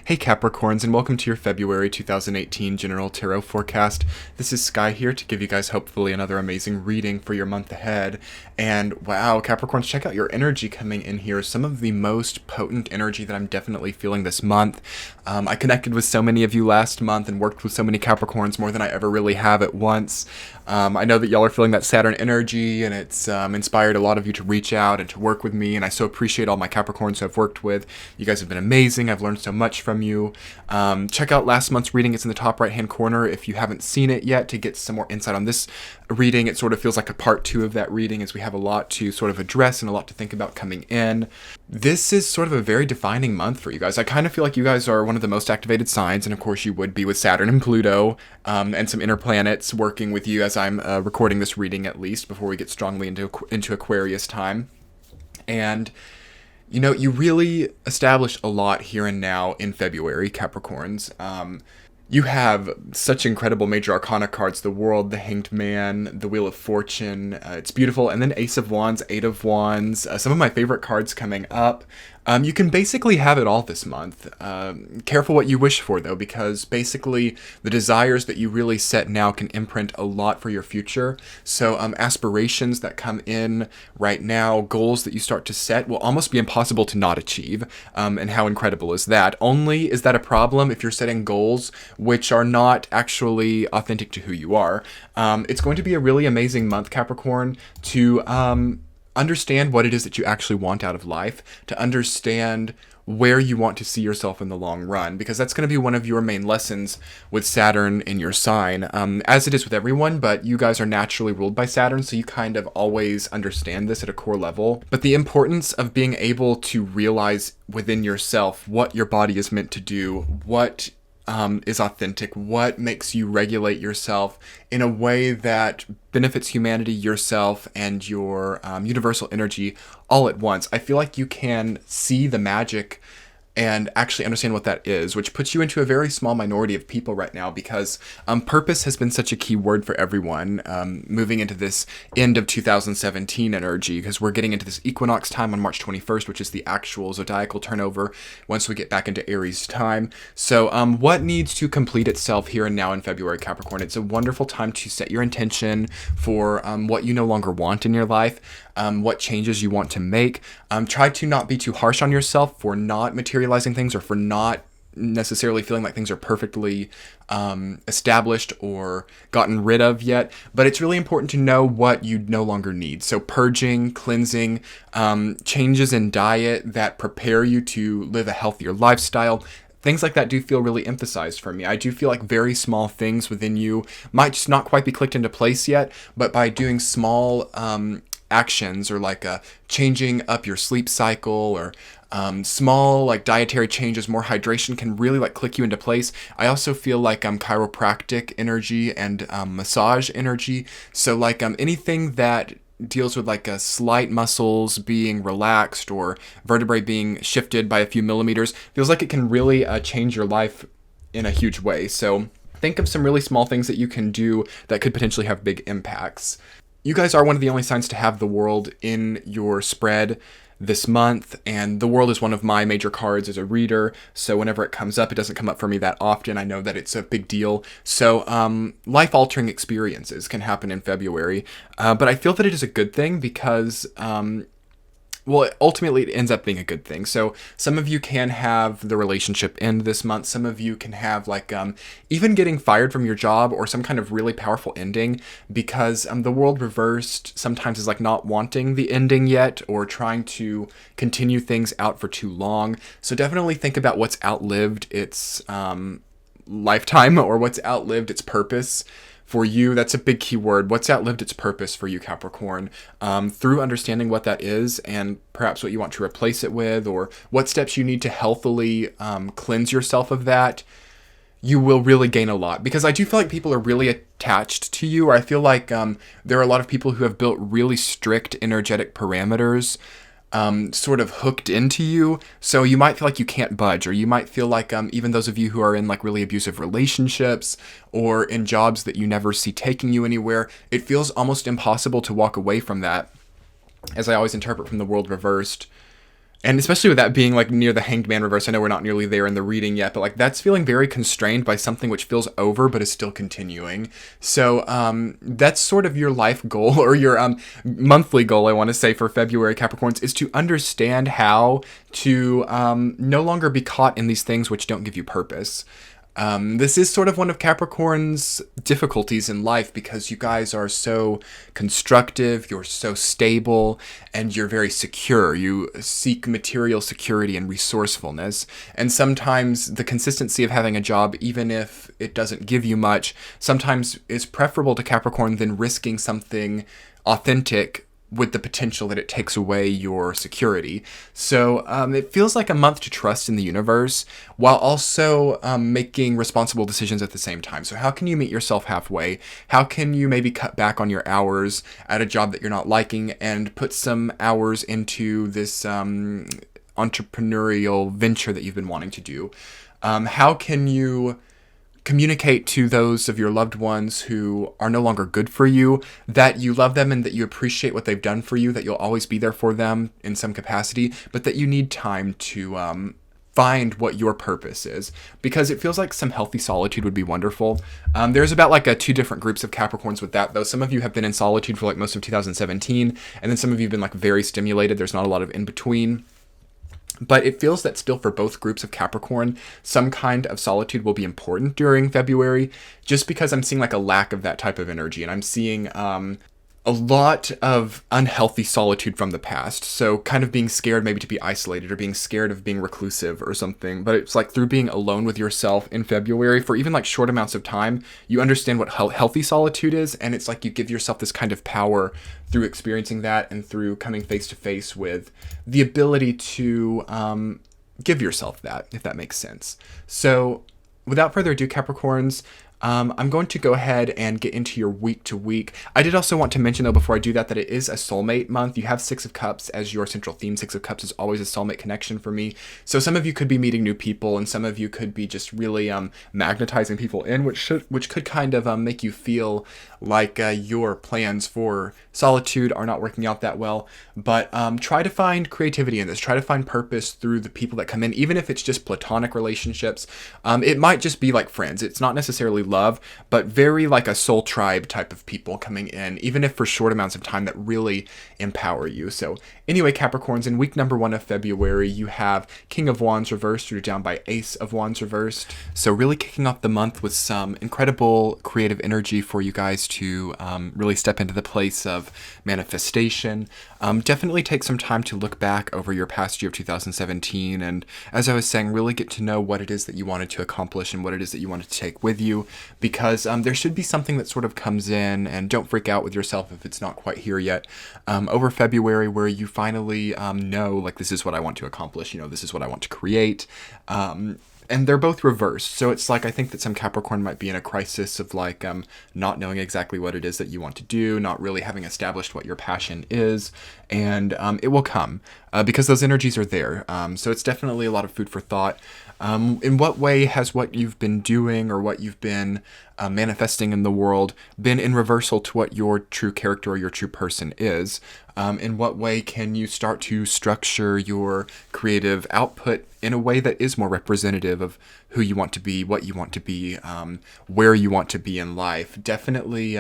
Hey Capricorns, and welcome to your February 2018 General Tarot Forecast. This is Sky here to give you guys hopefully another amazing reading for your month ahead. And wow, Capricorns, check out your energy coming in here. Some of the most potent energy that I'm definitely feeling this month. I connected with so many of you last month and worked with so many Capricorns, more than I ever really have at once. I know that y'all are feeling that Saturn energy, and it's inspired a lot of you to reach out and to work with me, and I so appreciate all my Capricorns who I've worked with. You guys have been amazing. I've learned so much from you. Check out last month's reading. It's in the top right-hand corner if you haven't seen it yet to get some more insight on this reading. It sort of feels like a part 2 of that reading, as we have a lot to sort of address and a lot to think about coming in. This is sort of a very defining month for you guys. I kind of feel like you guys are one of the most activated signs, and of course you would be with Saturn and Pluto, and some inner planets working with you as I'm recording this reading, at least before we get strongly into Aquarius time. And you know, you really established a lot here and now in February, Capricorns. You have such incredible major arcana cards: the World, the Hanged Man, the Wheel of Fortune. It's beautiful. And then Ace of Wands, Eight of Wands, some of my favorite cards coming up. You can basically have it all this month. Careful what you wish for, though, because basically the desires that you really set now can imprint a lot for your future. So aspirations that come in right now, goals that you start to set, will almost be impossible to not achieve. And how incredible is that? Only is that a problem if you're setting goals which are not actually authentic to who you are. It's going to be a really amazing month, Capricorn, to understand what it is that you actually want out of life, to understand where you want to see yourself in the long run, because that's going to be one of your main lessons with Saturn in your sign, as it is with everyone, but you guys are naturally ruled by Saturn, so you kind of always understand this at a core level. But the importance of being able to realize within yourself what your body is meant to do, what is authentic, what makes you regulate yourself in a way that benefits humanity, yourself, and your universal energy all at once. I feel like you can see the magic and actually understand what that is, which puts you into a very small minority of people right now, because purpose has been such a key word for everyone moving into this end of 2017 energy, because we're getting into this equinox time on March 21st, which is the actual zodiacal turnover once we get back into Aries time. So what needs to complete itself here and now in February, Capricorn? It's a wonderful time to set your intention for what you no longer want in your life, what changes you want to make. Try to not be too harsh on yourself for not materializing things, or for not necessarily feeling like things are perfectly established or gotten rid of yet. But it's really important to know what you no longer need. So purging, cleansing, changes in diet that prepare you to live a healthier lifestyle. Things like that do feel really emphasized for me. I do feel like very small things within you might just not quite be clicked into place yet, but by doing small actions, or like changing up your sleep cycle, or small like dietary changes, more hydration, can really like click you into place. I also feel like chiropractic energy and massage energy. So like anything that deals with like slight muscles being relaxed or vertebrae being shifted by a few millimeters, feels like it can really change your life in a huge way. So think of some really small things that you can do that could potentially have big impacts. You guys are one of the only signs to have the World in your spread this month, and the World is one of my major cards as a reader, so whenever it comes up, it doesn't come up for me that often. I know that it's a big deal. So life-altering experiences can happen in February, but I feel that it is a good thing because well, ultimately it ends up being a good thing. So some of you can have the relationship end this month. Some of you can have like even getting fired from your job, or some kind of really powerful ending, because the World reversed sometimes is like not wanting the ending yet, or trying to continue things out for too long. So definitely think about what's outlived its lifetime, or what's outlived its purpose. For you, that's a big key word. What's outlived its purpose for you, Capricorn? Through understanding what that is, and perhaps what you want to replace it with, or what steps you need to healthily cleanse yourself of that, you will really gain a lot. Because I do feel like people are really attached to you, or I feel like there are a lot of people who have built really strict energetic parameters sort of hooked into you, so you might feel like you can't budge, or you might feel like even those of you who are in like really abusive relationships, or in jobs that you never see taking you anywhere, it feels almost impossible to walk away from that. As I always interpret from the World reversed, And especially with that being like near the Hanged Man reverse, I know we're not nearly there in the reading yet, but like that's feeling very constrained by something which feels over but is still continuing. So that's sort of your life goal, or your monthly goal, I want to say, for February, Capricorns, is to understand how to no longer be caught in these things which don't give you purpose. This is sort of one of Capricorn's difficulties in life, because you guys are so constructive, you're so stable, and you're very secure. You seek material security and resourcefulness. And sometimes the consistency of having a job, even if it doesn't give you much, sometimes is preferable to Capricorn than risking something authentic with the potential that it takes away your security. So it feels like a month to trust in the universe, while also making responsible decisions at the same time. So how can you meet yourself halfway? How can you maybe cut back on your hours at a job that you're not liking and put some hours into this entrepreneurial venture that you've been wanting to do? How can you communicate to those of your loved ones who are no longer good for you that you love them and that you appreciate what they've done for you, that you'll always be there for them in some capacity, but that you need time to find what your purpose is? Because it feels like some healthy solitude would be wonderful. There's about like two different groups of Capricorns with that, though. Some of you have been in solitude for like most of 2017, and then some of you have been like very stimulated. There's not a lot of in between. But it feels that still for both groups of Capricorn, some kind of solitude will be important during February, just because I'm seeing like a lack of that type of energy. And I'm seeing a lot of unhealthy solitude from the past. So kind of being scared maybe to be isolated, or being scared of being reclusive or something. But it's like through being alone with yourself in February for even like short amounts of time, you understand what healthy solitude is. And it's like you give yourself this kind of power through experiencing that, and through coming face to face with the ability to give yourself that, if that makes sense. So without further ado, Capricorns, I'm going to go ahead and get into your week to week. I did also want to mention, though, before I do that, that it is a soulmate month. You have Six of Cups as your central theme. Six of Cups is always a soulmate connection for me. So some of you could be meeting new people, and some of you could be just really magnetizing people in, which could kind of make you feel like your plans for solitude are not working out that well. But try to find creativity in this. Try to find purpose through the people that come in, even if it's just platonic relationships. It might just be like friends. It's not necessarily love, but very like a soul tribe type of people coming in, even if for short amounts of time, that really empower you. So anyway, Capricorns, in week number 1 of February, you have King of Wands reversed, rooted down by Ace of Wands reversed. So really kicking off the month with some incredible creative energy for you guys to really step into the place of manifestation. Definitely take some time to look back over your past year of 2017, and as I was saying, really get to know what it is that you wanted to accomplish and what it is that you wanted to take with you, because there should be something that sort of comes in, and don't freak out with yourself if it's not quite here yet, over February, where you finally know, like, this is what I want to accomplish, this is what I want to create. And they're both reversed. So it's like, I think that some Capricorn might be in a crisis of like not knowing exactly what it is that you want to do, not really having established what your passion is. And it will come because those energies are there. So it's definitely a lot of food for thought. In what way has what you've been doing, or what you've been manifesting in the world, been in reversal to what your true character or your true person is? In what way can you start to structure your creative output in a way that is more representative of who you want to be, what you want to be, where you want to be in life? Definitely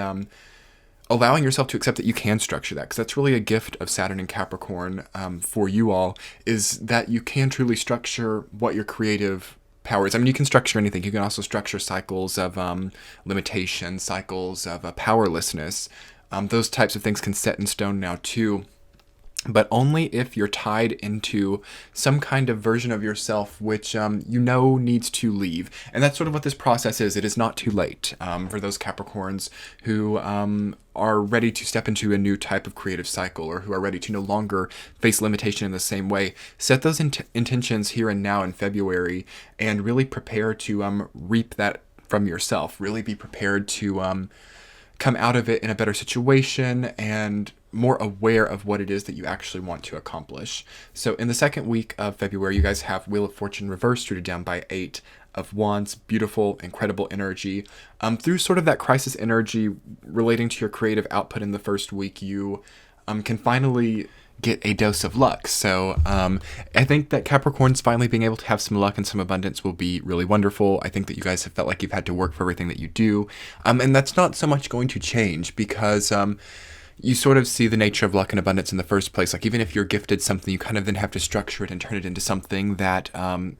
allowing yourself to accept that you can structure that, because that's really a gift of Saturn and Capricorn for you all, is that you can truly structure what your creative power is. I mean, you can structure anything. You can also structure cycles of limitation, cycles of powerlessness. Those types of things can set in stone now too, but only if you're tied into some kind of version of yourself which needs to leave. And that's sort of what this process is. It is not too late for those Capricorns who are ready to step into a new type of creative cycle, or who are ready to no longer face limitation in the same way. Set those intentions here and now in February, and really prepare to reap that from yourself. Really be prepared to come out of it in a better situation, and more aware of what it is that you actually want to accomplish. So in the second week of February, you guys have Wheel of Fortune reversed, rooted down by 8 of Wands. Beautiful, incredible energy. Through sort of that crisis energy relating to your creative output in the first week, you can finally get a dose of luck. So I think that Capricorns finally being able to have some luck and some abundance will be really wonderful. I think that you guys have felt like you've had to work for everything that you do. And that's not so much going to change because you sort of see the nature of luck and abundance in the first place. Like even if you're gifted something, you kind of then have to structure it and turn it into something that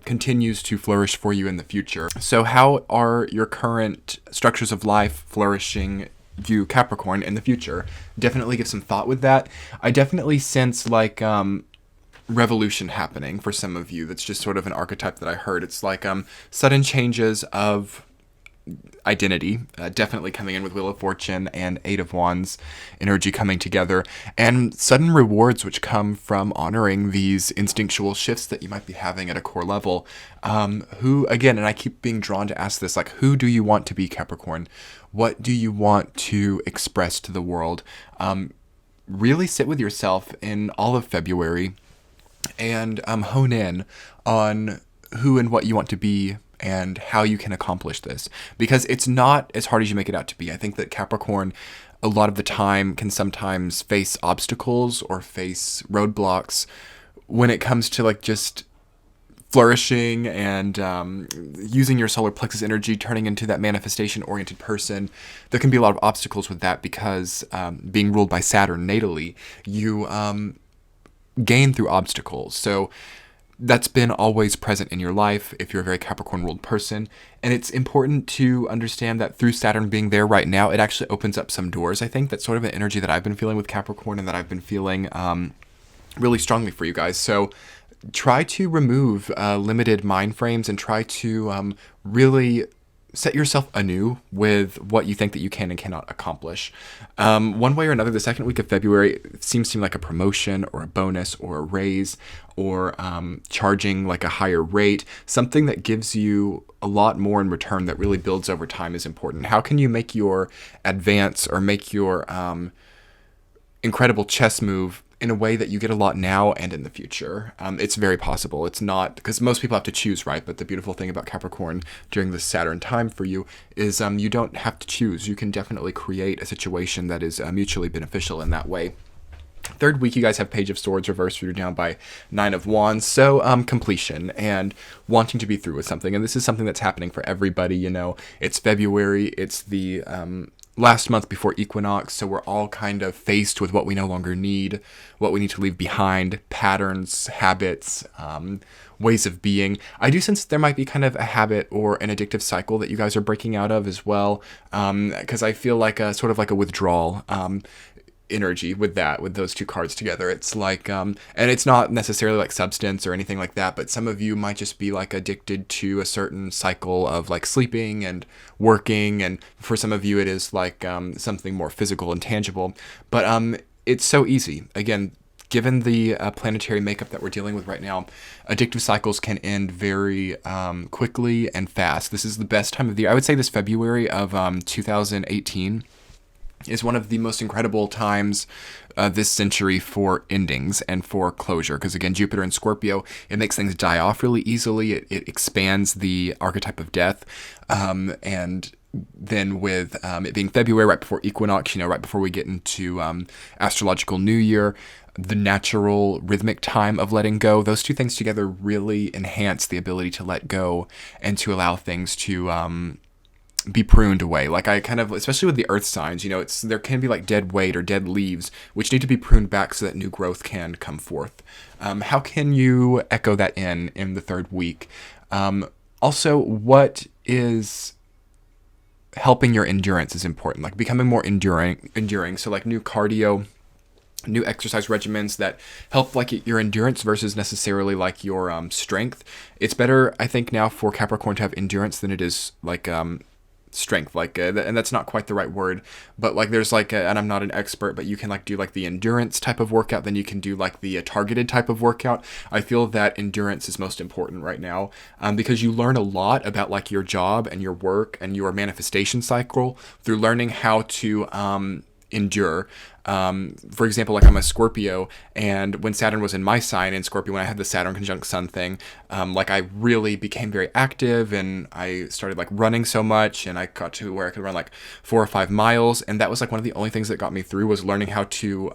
continues to flourish for you in the future. So how are your current structures of life flourishing you, Capricorn, in the future? Definitely give some thought with that. I definitely sense like revolution happening for some of you. That's just sort of an archetype that I heard. It's like sudden changes of identity, definitely coming in with Wheel of Fortune and Eight of Wands energy coming together, and sudden rewards which come from honoring these instinctual shifts that you might be having at a core level. Who, again, and I keep being drawn to ask this, like, who do you want to be, Capricorn? What do you want to express to the world? Really sit with yourself in all of February and hone in on who and what you want to be and how you can accomplish this, because it's not as hard as you make it out to be. I think that Capricorn a lot of the time can sometimes face obstacles or face roadblocks when it comes to like just flourishing and using your solar plexus energy, turning into that manifestation oriented person. There can be a lot of obstacles with that because being ruled by Saturn natally, you gain through obstacles. So that's been always present in your life if you're a very Capricorn ruled person. And it's important to understand that through Saturn being there right now, it actually opens up some doors. I think that's sort of an energy that I've been feeling with Capricorn and that I've been feeling really strongly for you guys. So try to remove limited mind frames and try to really set yourself anew with what you think that you can and cannot accomplish. One way or another, the second week of February seems to me like a promotion or a bonus or a raise or charging like a higher rate. Something that gives you a lot more in return that really builds over time is important. How can you make your advance or make your incredible chess move in a way that you get a lot now and in the future? It's very possible. It's not, because most people have to choose, right? But the beautiful thing about Capricorn during this Saturn time for you is you don't have to choose. You can definitely create a situation that is mutually beneficial in that way. Third week, you guys have Page of Swords reversed, rooted down by Nine of Wands. So completion and wanting to be through with something. And this is something that's happening for everybody. You know, it's February. It's the last month before equinox, so we're all kind of faced with what we no longer need, what we need to leave behind, patterns, habits, ways of being. I do sense there might be kind of a habit or an addictive cycle that you guys are breaking out of as well, because I feel like a sort of like a withdrawal energy with those two cards together. It's like and it's not necessarily like substance or anything like that, but some of you might just be like addicted to a certain cycle of like sleeping and working, and for some of you it is like something more physical and tangible. But it's so easy. Again, given the planetary makeup that we're dealing with right now, addictive cycles can end very quickly and fast. This is the best time of the year. I would say this February of 2018 is one of the most incredible times this century for endings and for closure. Because again, Jupiter in Scorpio, it makes things die off really easily. It expands the archetype of death. And then with it being February, right before equinox, you know, right before we get into astrological New Year, the natural rhythmic time of letting go, those two things together really enhance the ability to let go and to allow things to be pruned away. Like I kind of, especially with the earth signs, you know, there can be like dead weight or dead leaves, which need to be pruned back so that new growth can come forth. How can you echo that in the third week? Also, what is helping your endurance is important, like becoming more enduring. So like new cardio, new exercise regimens that help like your endurance versus necessarily like your strength. It's better, I think, now for Capricorn to have endurance than it is like strength, like and that's not quite the right word, but like there's like and I'm not an expert, but you can like do like the endurance type of workout, then you can do like the targeted type of workout. I feel that endurance is most important right now, because you learn a lot about like your job and your work and your manifestation cycle through learning how to endure. For example, like I'm a Scorpio, and when Saturn was in my sign in Scorpio, when I had the Saturn conjunct Sun thing, like I really became very active, and I started like running so much, and I got to where I could run like 4 or 5 miles, and that was like one of the only things that got me through was learning how to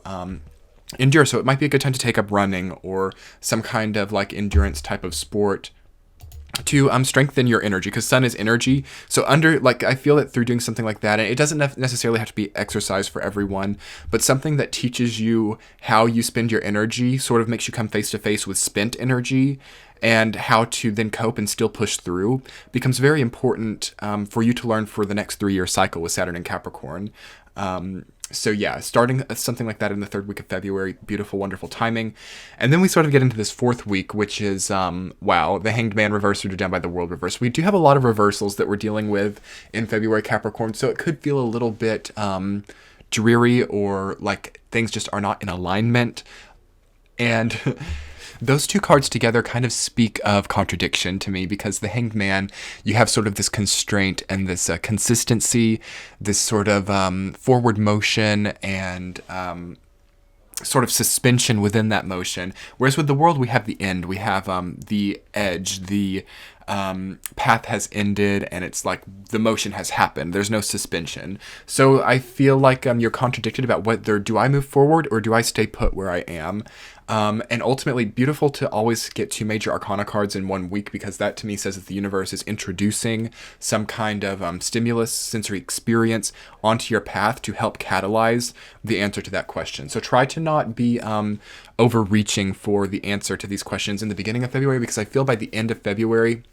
endure. So it might be a good time to take up running or some kind of like endurance type of sport to strengthen your energy, because sun is energy. So I feel that through doing something like that, and it doesn't necessarily have to be exercise for everyone, but something that teaches you how you spend your energy sort of makes you come face to face with spent energy, and how to then cope and still push through becomes very important for you to learn for the next 3-year cycle with Saturn and Capricorn. So yeah, starting something like that in the 3rd week of February, beautiful, wonderful timing. And then we sort of get into this 4th week, which is, wow, the Hanged Man reverse, or down by the world reverse. We do have a lot of reversals that we're dealing with in February, Capricorn, so it could feel a little bit dreary, or like things just are not in alignment. And those two cards together kind of speak of contradiction to me, because the Hanged Man, you have sort of this constraint and this consistency, this sort of forward motion and sort of suspension within that motion. Whereas with the world, we have the end. We have the edge, the path has ended, and it's like the motion has happened. There's no suspension. So I feel like you're contradicted about whether do I move forward or do I stay put where I am. And ultimately, beautiful to always get 2 major arcana cards in 1 week, because that to me says that the universe is introducing some kind of stimulus, sensory experience onto your path to help catalyze the answer to that question. So try to not be overreaching for the answer to these questions in the beginning of February, because I feel by the end of February,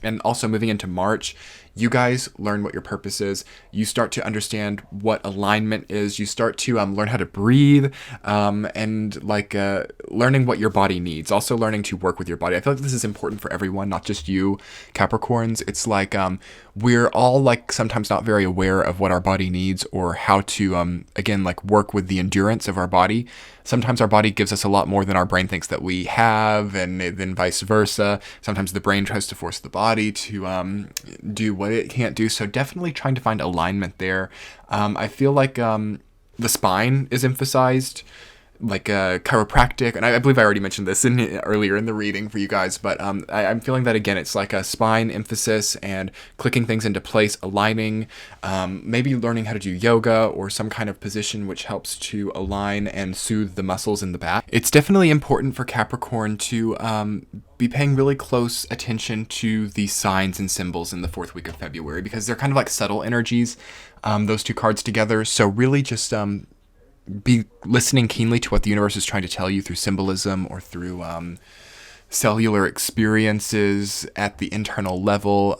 and also moving into March, you guys learn what your purpose is. You start to understand what alignment is. You start to learn how to breathe, and learning what your body needs. Also learning to work with your body. I feel like this is important for everyone, not just you, Capricorns. It's like we're all like sometimes not very aware of what our body needs, or how to again like work with the endurance of our body. Sometimes our body gives us a lot more than our brain thinks that we have, and then vice versa. Sometimes the brain tries to force the body to do what it can't do. So definitely trying to find alignment there. I feel like the spine is emphasized, like chiropractic, and I believe I already mentioned this earlier in the reading for you guys, but I'm feeling that again. It's like a spine emphasis and clicking things into place, aligning, maybe learning how to do yoga or some kind of position which helps to align and soothe the muscles in the back. It's definitely important for Capricorn to be paying really close attention to the signs and symbols in the 4th week of February, because they're kind of like subtle energies, those 2 cards together. So really just be listening keenly to what the universe is trying to tell you through symbolism or through cellular experiences at the internal level.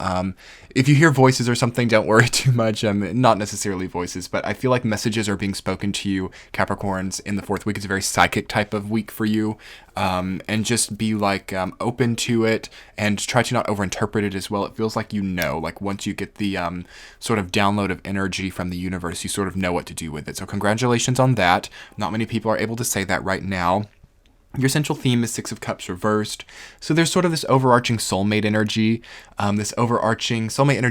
If you hear voices or something, don't worry too much. Not necessarily voices, but I feel like messages are being spoken to you, Capricorns, in the 4th week. It's a very psychic type of week for you. And just be like open to it, and try to not overinterpret it as well. It feels like like once you get the sort of download of energy from the universe, you sort of know what to do with it. So congratulations on that. Not many people are able to say that right now. Your central theme is 6 of Cups reversed. So there's sort of this overarching soulmate energy,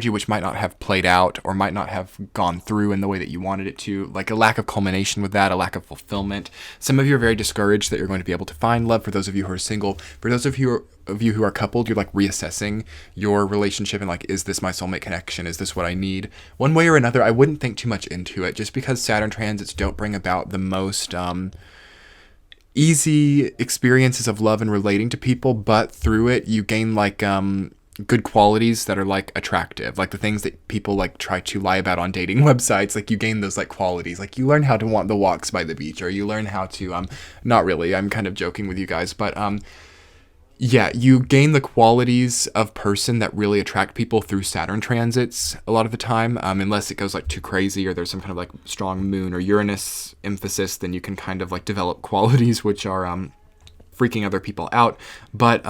which might not have played out or might not have gone through in the way that you wanted it to, like a lack of culmination with that, a lack of fulfillment. Some of you are very discouraged that you're going to be able to find love. For those of you who are single, for those of you who are coupled, you're like reassessing your relationship and like, is this my soulmate connection? Is this what I need? One way or another, I wouldn't think too much into it, just because Saturn transits don't bring about the most easy experiences of love and relating to people, but through it you gain like good qualities that are like attractive, like the things that people like try to lie about on dating websites. Like you gain those like qualities, like you learn how to want the walks by the beach, or you learn how to not really, I'm kind of joking with you guys, but yeah, you gain the qualities of person that really attract people through Saturn transits a lot of the time, unless it goes like too crazy or there's some kind of like strong moon or Uranus emphasis, then you can kind of like develop qualities which are freaking other people out. But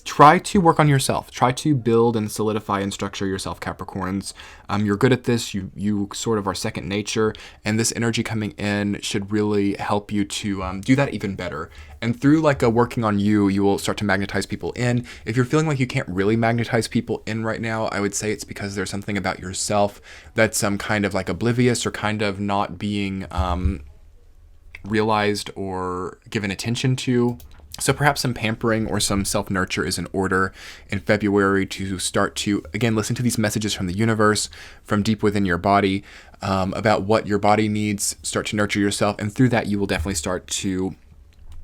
try to work on yourself. Try to build and solidify and structure yourself, Capricorns. You're good at this. You sort of are second nature, and this energy coming in should really help you to do that even better. And through like working on you, you will start to magnetize people in. If you're feeling like you can't really magnetize people in right now, I would say it's because there's something about yourself that's kind of like oblivious or kind of not being realized or given attention to. So perhaps some pampering or some self-nurture is in order in February to start to, again, listen to these messages from the universe, from deep within your body, about what your body needs, start to nurture yourself. And through that, you will definitely start to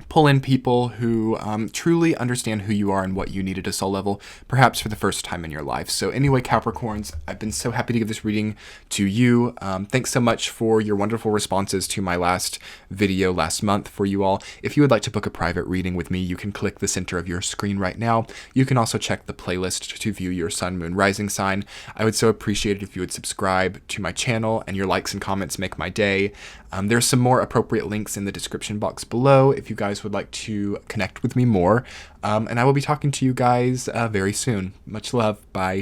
pull in people who truly understand who you are and what you need at a soul level, perhaps for the first time in your life. So anyway, Capricorns, I've been so happy to give this reading to you. Thanks so much for your wonderful responses to my last video last month for you all. If you would like to book a private reading with me, you can click the center of your screen right now. You can also check the playlist to view your sun, moon, rising sign. I would so appreciate it if you would subscribe to my channel, and your likes and comments make my day. There's some more appropriate links in the description box below if you guys would like to connect with me more. And I will be talking to you guys very soon. Much love. Bye.